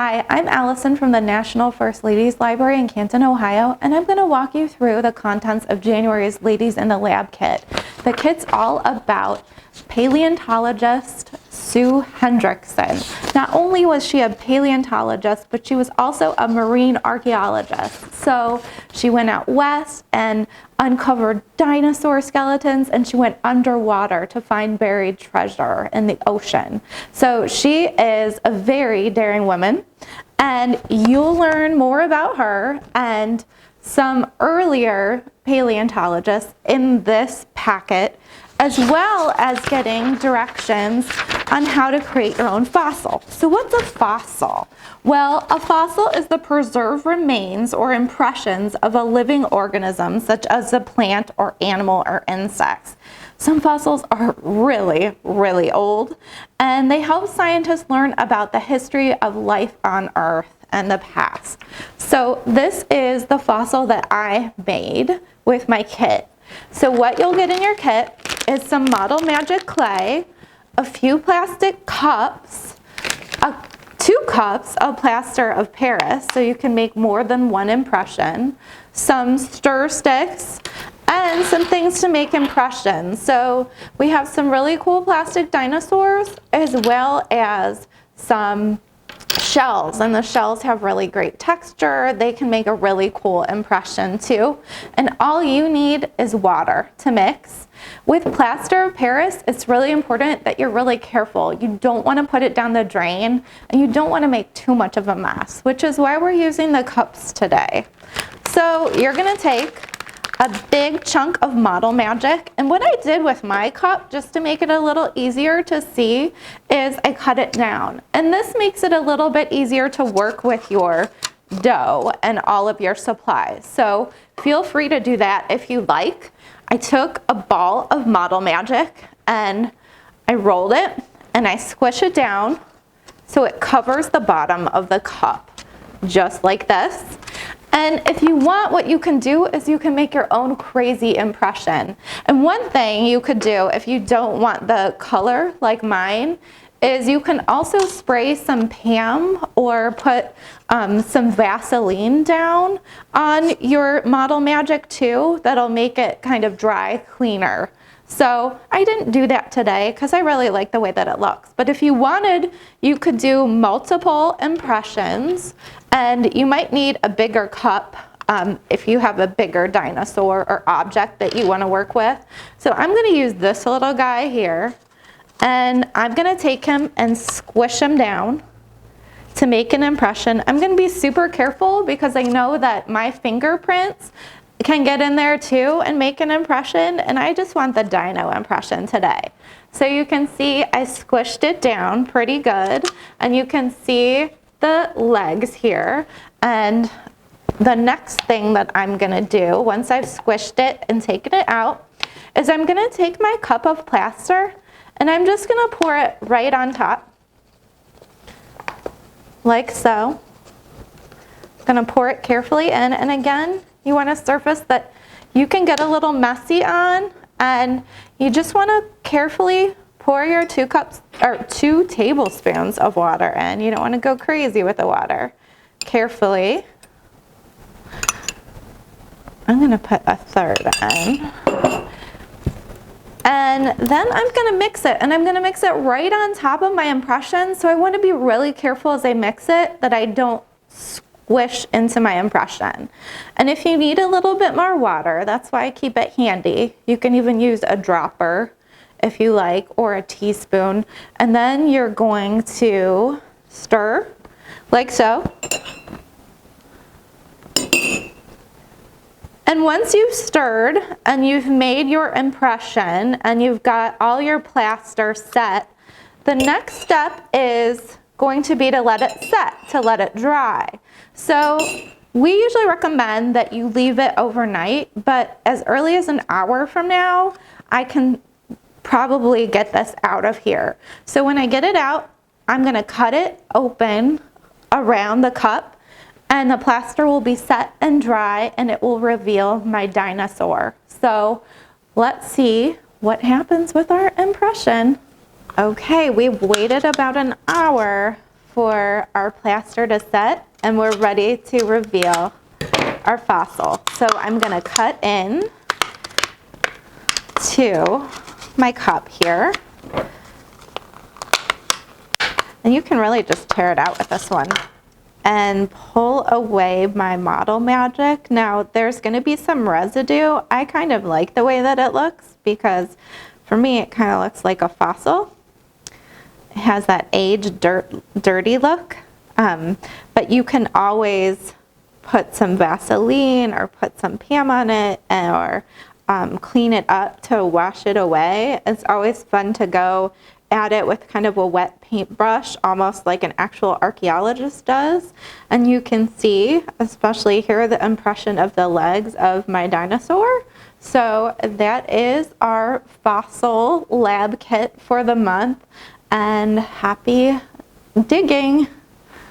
Hi, I'm Allison from the National First Ladies Library in Canton, Ohio, and I'm going to walk you through the contents of January's Ladies in the Lab kit. The kit's all about paleontologist Sue Hendrickson. Not only was she a paleontologist, but she was also a marine archaeologist. So she went out west and uncovered dinosaur skeletons, and she went underwater to find buried treasure in the ocean. So she is a very daring woman, and you'll learn more about her and some earlier paleontologists in this packet, as well as getting directions on how to create your own fossil. So what's a fossil? Well, a fossil is the preserved remains or impressions of a living organism, such as a plant or animal or insects. Some fossils are really, really old, and they help scientists learn about the history of life on Earth and the past. So this is the fossil that I made with my kit. So what you'll get in your kit is some Model Magic clay, a few plastic cups, 2 cups of plaster of Paris, so you can make more than one impression, some stir sticks, and some things to make impressions. So we have some really cool plastic dinosaurs, as well as some shells, and the shells have really great texture. They can make a really cool impression too. And all you need is water to mix. With plaster of Paris, it's really important that you're really careful. You don't want to put it down the drain, and you don't want to make too much of a mess, which is why we're using the cups today. So you're going to take a big chunk of Model Magic, and what I did with my cup, just to make it a little easier to see, is I cut it down. And this makes it a little bit easier to work with your dough and all of your supplies. So feel free to do that if you like. I took a ball of Model Magic and I rolled it and I squish it down so it covers the bottom of the cup, just like this. And if you want, what you can do is you can make your own crazy impression. And one thing you could do if you don't want the color like mine is you can also spray some Pam or put some Vaseline down on your Model Magic too. That'll make it kind of dry cleaner. So I didn't do that today because I really like the way that it looks. But if you wanted, you could do multiple impressions, and you might need a bigger cup if you have a bigger dinosaur or object that you want to work with. So I'm going to use this little guy here, and I'm going to take him and squish him down to make an impression. I'm going to be super careful because I know that my fingerprints can get in there too and make an impression, and I just want the dino impression today. So you can see I squished it down pretty good, and you can see the legs here. And the next thing that I'm gonna do once I've squished it and taken it out is I'm gonna take my cup of plaster and I'm just gonna pour it right on top, like so. I'm gonna pour it carefully in, and again, you want a surface that you can get a little messy on, and you just want to carefully pour your 2 tablespoons of water in. You don't want to go crazy with the water. Carefully. I'm going to put a third in. And then I'm going to mix it, and I'm going to mix it right on top of my impression. So I want to be really careful as I mix it that I don't squish into my impression. And if you need a little bit more water, that's why I keep it handy. You can even use a dropper if you like, or a teaspoon. And then you're going to stir like so. And once you've stirred and you've made your impression and you've got all your plaster set, the next step is going to be to let it set, to let it dry. So we usually recommend that you leave it overnight, but as early as an hour from now, I can probably get this out of here. So when I get it out, I'm gonna cut it open around the cup, and the plaster will be set and dry, and it will reveal my dinosaur. So let's see what happens with our impression. Okay, we've waited about an hour for our plaster to set, and we're ready to reveal our fossil. So I'm going to cut in to my cup here. And you can really just tear it out with this one and pull away my model magic. Now there's going to be some residue. I kind of like the way that it looks because for me it kind of looks like a fossil. It has that aged, dirty look, but you can always put some Vaseline or put some Pam on it or clean it up to wash it away. It's always fun to go at it with kind of a wet paintbrush, almost like an actual archaeologist does. And you can see, especially here, the impression of the legs of my dinosaur. So that is our fossil lab kit for the month, and happy digging.